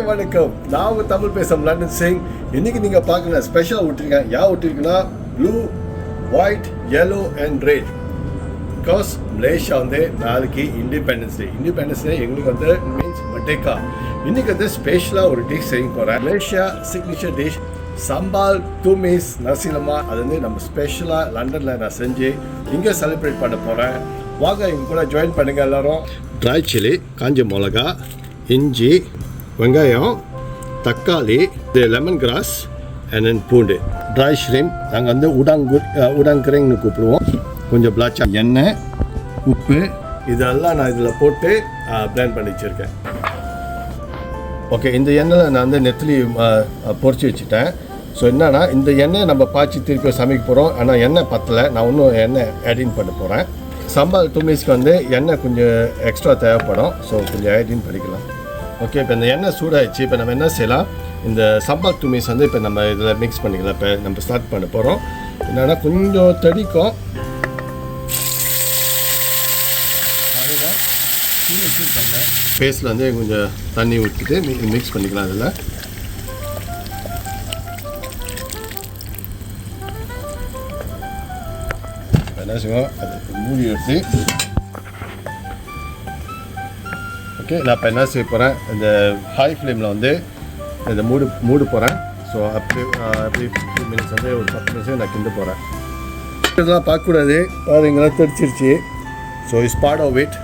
வணக்கம். நான் உங்க தமிழ் பேசும் லண்டன் சிங். இன்னைக்கு நீங்க பார்க்கற ஸ்பெஷலா விட்டுருக்கேன். யா விட்டுருக்குன்னா blue, white, yellow and red. Because Malaysia வந்து நாளைக்கு இண்டிபெண்டன்ஸ் டே எங்களுக்கு வந்து மீன்ஸ் மர்டேக்கா. இன்னைக்கு வந்து ஸ்பெஷலாக ஒரு டிஷ் செய்ய போகிறேன். Malaysia signature dish sambal tumis nasi lemak. அது வந்து நம்ம ஸ்பெஷலாக லண்டனில் நான் செஞ்சு இங்கே செலிப்ரேட் பண்ண போகிறேன். வாங்க இவங்க கூட ஜாயின் பண்ணுங்கள் எல்லாரும். ட்ரை சில்லி, காஞ்ச மிளகா, இஞ்சி, வெங்காயம், தக்காளி, லெமன் கிராஸ் அண்ட் தென் பூண்டு. ட்ரை ஷ்ரிம்ப் நாங்கள் வந்து உடாங்கரைன்னு கூப்பிடுவோம். கொஞ்சம் பிளாச்சா எண்ணெய், உப்பு இதெல்லாம் நான் இதில் போட்டு பிளெண்ட் பண்ணி வச்சுருக்கேன். ஓகே, இந்த எண்ணெயில் நான் வந்து நெத்திலி பொரிச்சு வச்சுட்டேன். ஸோ என்னன்னா இந்த எண்ணெயை நம்ம பாய்ச்சி திருப்பி சமைக்க போகிறோம். ஆனால் எண்ணெய் பத்தலை, நான் இன்னும் எண்ணெய் ஆடின் பண்ண போகிறேன். சம்பால் துமிஸ்க்கு வந்து எண்ணெய் கொஞ்சம் எக்ஸ்ட்ரா தேவைப்படும். ஸோ கொஞ்சம் ஆடின் பண்ணிக்கலாம். ஓகே, இப்போ இந்த எண்ணெய் சூடாகிடுச்சு. இப்போ நம்ம என்ன செய்யலாம், இந்த சம்பால் துமிஸ் வந்து இப்போ நம்ம இதில் மிக்ஸ் பண்ணிக்கலாம். இப்போ நம்ம ஸ்டார்ட் பண்ண போகிறோம். என்னென்னா கொஞ்சம் தடிக்கும். பேஸ்ட்டில் வந்து கொஞ்சம் தண்ணி ஊற்றிட்டு மிக்ஸ் பண்ணிக்கலாம். அதில் என்ன செய்வோம், அது மூடி எடுத்து ஓகே. நான் இப்போ என்ன செய்ய போகிறேன், இந்த ஹை ஃப்ளேமில் வந்து இந்த மூடு போகிறேன். ஸோ அப்படி 15 மினிட்ஸ் வந்து ஒரு 10 நிமிஷம் நான் கிண்ட போகிறேன். இதெல்லாம் பார்க்கக்கூடாது, பாருங்களாம் தெரிச்சிருச்சு. So it's part of it.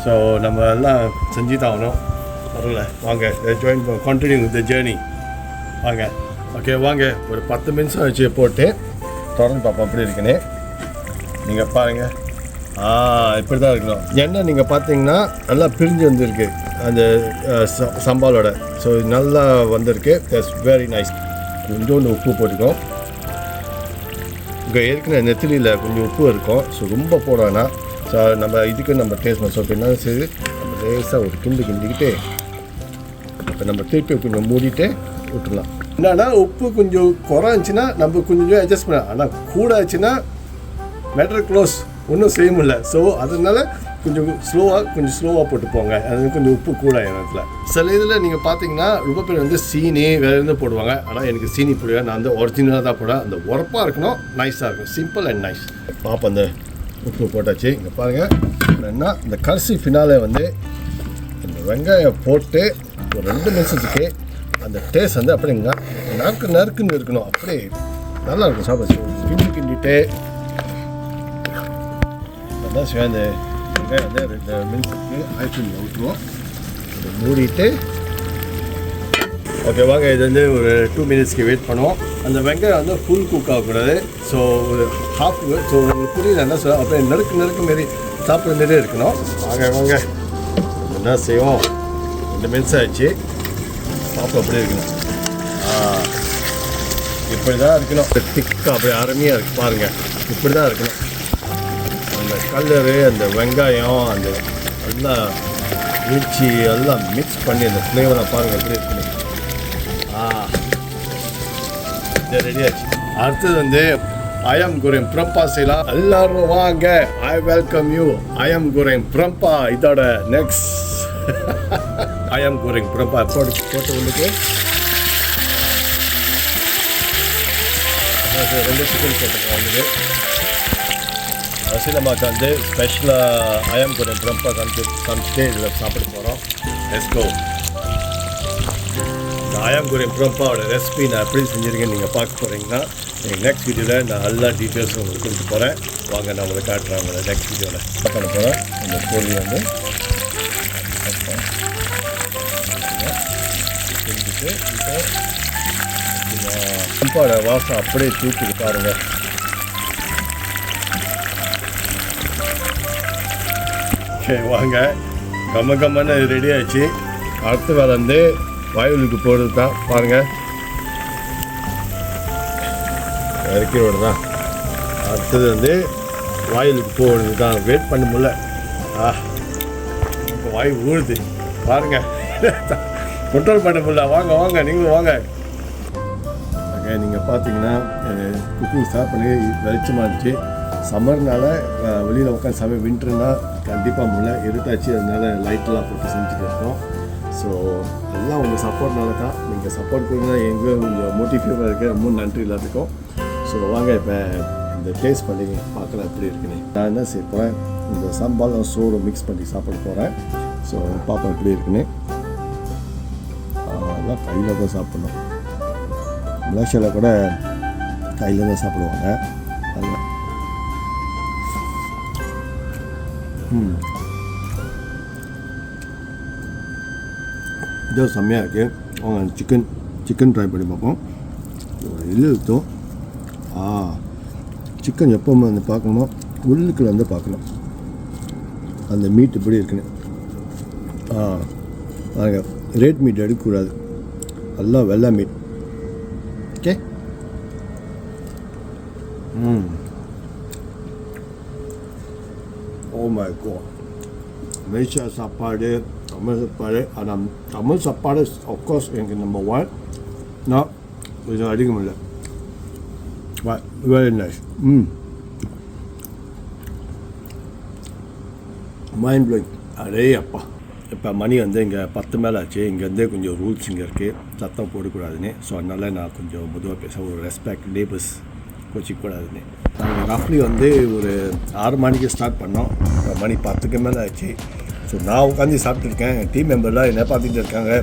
So நம்ம எல்லாம் செஞ்சு தான் ஆகணும். வரல வாங்க join continue with the journey. வாங்க. ஓகே வாங்க, ஒரு 10 நிமிஷம் வச்சு போட்டு தொடர்ந்து பார்ப்போம் எப்படி இருக்குன்னு. நீங்கள் பாருங்கள், இப்படி தான் இருக்கணும். எண்ணெய் நீங்கள் பார்த்தீங்கன்னா நல்லா பிரிஞ்சு வந்திருக்கு அந்த சம்பாலோட. ஸோ நல்லா வந்திருக்கு. That's very nice. கொஞ்சோண்டு உப்பு போட்டுக்கோம். இங்கே ஏற்கனவே நெத்திலியில் கொஞ்சம் உப்பு இருக்கும். ஸோ ரொம்ப போடணும். ஸோ நம்ம இதுக்கு நம்ம டேஸ்ட் பண்ண ஸோ என்ன செய்து நம்ம லேசாக ஒரு கிண்டிக்கிட்டு இப்போ நம்ம திருப்பி கொஞ்சம் மூடிட்டு விட்டுடலாம். என்னன்னா உப்பு கொஞ்சம் குறைஞ்சின்னா நம்ம கொஞ்சம் அட்ஜஸ்ட் பண்ணலாம். ஆனால் கூட ஆச்சுன்னா மேட்டர் க்ளோஸ், ஒன்றும் செய்ய முடியல. ஸோ அதனால கொஞ்சம் ஸ்லோவாக போட்டு போங்க. அது கொஞ்சம் உப்பு கூட இடத்துல. சில இதில் நீங்கள் பார்த்தீங்கன்னா ரொம்ப பேர் வந்து சீனி வேறு இருந்து போடுவாங்க. ஆனால் எனக்கு சீனி போடுவேன். நான் வந்து ஒரிஜினலாக தான் போடுவேன். அந்த உரப்பாக இருக்கணும், நைஸாக இருக்கும், சிம்பிள் அண்ட் நைஸ். பார்ப்போம். அந்த உப்பு போட்டாச்சு. இங்கே பாருங்கள். என்ன இந்த கடைசி ஃபினாலே வந்து இந்த வெங்காயம் போட்டு ஒரு 2 நிமிஷத்துக்கு அந்த டேஸ்ட் வந்து அப்படிங்க நறுக்குன்னு இருக்கணும். அப்படி நல்லா இருக்கும் சாப்பிட. கிண்டிட்டு நல்லா செய்வேன். அந்த வெங்காயம் வந்து 2 நிமிஷத்துக்கு ஆயிரத்தி ஊற்றுவோம். இதை மூடிட்டு ஓகே வாங்க. இது வந்து ஒரு 2 மினிட்ஸ்க்கு வெயிட் பண்ணுவோம். அந்த வெங்காயம் வந்து ஃபுல் குக் ஆகக்கூடாது. ஸோ ஒரு ஹாஃப். ஸோ உங்களுக்கு புரியல என்ன சொல்ல, அப்படியே நறுக்கு மாரி சாப்பிட்ற மாரியே இருக்கணும். வாங்க என்ன செய்வோம், 2 மினிட்ஸ் ஆயிடுச்சு. சாப்பிட அப்படியே இருக்கணும். இப்படி தான் இருக்கணும். திக்காக அப்படியே அருமையாக இருக்குது பாருங்கள். இப்படி தான் இருக்கணும். அந்த கலரு, அந்த வெங்காயம், அந்த எல்லாம் இஞ்சி எல்லாம் மிக்ஸ் பண்ணி அந்த ஃப்ளேவரை பாருங்கள் எப்படி இருக்கணும். ரெடி ஆச்சு. அடுத்தது வந்து அயம் குரேங் பிரம்பா செய்யலாம். எல்லாரும் வாங்க. I welcome you. அயம் குரேங் பிரம்பா இதோட நெக்ஸ்ட். அயம் குரேங் பிரம்பா போட்டு உங்களுக்கு 2 சிக்கன் போட்டுருக்கோம். உங்களுக்கு நசி லெமாக் வந்து ஸ்பெஷலாக அயம் குரேங் பிரம்பா காமிச்சிட்டு இதில் சாப்பிட போகிறோம். Let's go. அயம் குரேங் பிரம்பாவோட ரெசிபி நான் எப்படி செஞ்சுருக்கேன்னு நீங்கள் பார்க்க போகிறீங்கன்னா நீங்கள் நெக்ஸ்ட் வீடியோவில் நான் எல்லா டீட்டெயில்ஸும் உங்களுக்கு கொடுத்து போகிறேன். வாங்க நான் உங்களுக்கு காட்டுறேன். உங்களை நெக்ஸ்ட் வீடியோவில் பண்ண போகிறேன். இந்த கோழி வந்து செஞ்சுட்டு இப்போ பிரம்பாவோட வாசம் அப்படியே தூக்கிட்டு பாருங்கள். ஓகே வாங்க. கம்மன்னு ரெடி ஆகிடுச்சு. அடுத்த வேலை வந்து வாயுலுக்கு போடுறது தான். பாருங்கள், இறக்கி விடுறதான். அடுத்தது வந்து வாயுலுக்கு போடுறது தான். வெயிட் பண்ண முடியல. இப்போ வாயு ஊழுது பாருங்கள். கண்ட்ரோல் பண்ண முடியல. வாங்க நீங்களும் வாங்க. ஓகே, நீங்கள் பார்த்தீங்கன்னா குக்கிங் ஸ்டார்ட் பண்ணி வெளிச்சமாக இருந்துச்சு. சம்மர்னால வெளியில் உட்காந்து சமையல், வின்டர்னால் கண்டிப்பாக முடியல, இருட்டாச்சு. அதனால லைட்டெல்லாம் போட்டு செஞ்சுட்டு இருக்கோம். ஸோ எல்லாம் உங்கள் சப்போர்ட்னால தான். நீங்கள் சப்போர்ட் கொடுங்க, எங்களுக்கு கொஞ்சம் மோட்டிவேட்டிவாக இருக்குது. ரொம்ப நன்றி எல்லாத்துக்கும். ஸோ வாங்க இப்போ இந்த டேஸ்ட் பண்ணி பார்க்கலாம் எப்படி இருக்குன்னு. நான் என்ன செய்யப்போகிறேன், இந்த சம்பாலும் சோறு மிக்ஸ் பண்ணி சாப்பிட போகிறேன். ஸோ பார்ப்போம் எப்படி இருக்குன்னு. எல்லாம் கையில் தான் சாப்பிட்ணும். மலேசியாவில் கூட கையில் தான் சாப்பிடுவாங்க. அதில் இது செம்மையாக இருக்குது. அவங்க சிக்கன் ட்ரை பண்ணி பார்ப்போம். ஒரு இது இருக்கும். சிக்கன் எப்போவுமே வந்து பார்க்கணும், உள்ளுக்குள்ள வந்து பார்க்கணும் அந்த மீட் இப்படி இருக்குன்னு. ரேட் மீட் எடுக்கக்கூடாது, எல்லாம் வெள்ளை meat. Okay. Oh my god, Malaysia சாப்பாடு, தமிழ் சாப்பாடு. ஆனால் தமிழ் சாப்பாடு அஃப்கோர்ஸ் எனக்கு நம்பர் 1. நான் கொஞ்சம் அடிக்க முடியல. Very nice. Mind blowing. அடே அப்பா. இப்போ மணி வந்து இங்கே 10 மேலே ஆச்சு. இங்கேருந்தே கொஞ்சம் ரூல்ஸ் இங்கே இருக்குது, சத்தம் போடக்கூடாதுன்னு. ஸோ அதனால் நான் கொஞ்சம் பொதுவாக பேச ஒரு ரெஸ்பெக்ட், நேபர்ஸ் கோச்சிக்கூடாதுன்னு. நாங்கள் ரஃப்லி வந்து ஒரு 6 மணிக்கு ஸ்டார்ட் பண்ணோம். இப்போ மணி 10க்கு மேலே ஆச்சு. ஸோ நான் உட்காந்து சாப்பிட்ருக்கேன். டீம் மெம்பர்லாம் என்ன பார்த்துட்டு இருக்காங்க,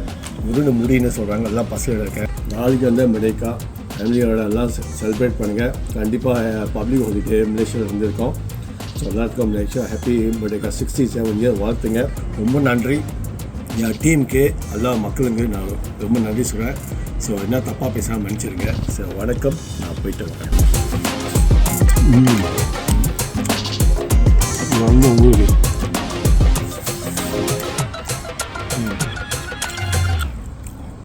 முடின்னு சொல்கிறாங்க. எல்லாம் பசங்க இருக்கேன். நாளைக்கு வந்து மெடேக்கா ஃபேமிலியோட எல்லாம் செலிப்ரேட் பண்ணுங்கள். கண்டிப்பாக பப்ளிக் ஹாலிடே மலேசியாவில் இருந்திருக்கோம். ஸோ எல்லாருக்கும் மலேசியா ஹாப்பி மெடேக்கா 67 இயர் வாழ்த்துங்க. ரொம்ப நன்றி என் டீமுக்கு, எல்லா மக்களுக்கு நான் ரொம்ப நன்றி சொல்கிறேன். ஸோ என்ன தப்பாக பேசாமல் மன்னிச்சிருங்க. ஸோ வணக்கம், நான் போயிட்டு இருக்கேன். வந்து உங்களுக்கு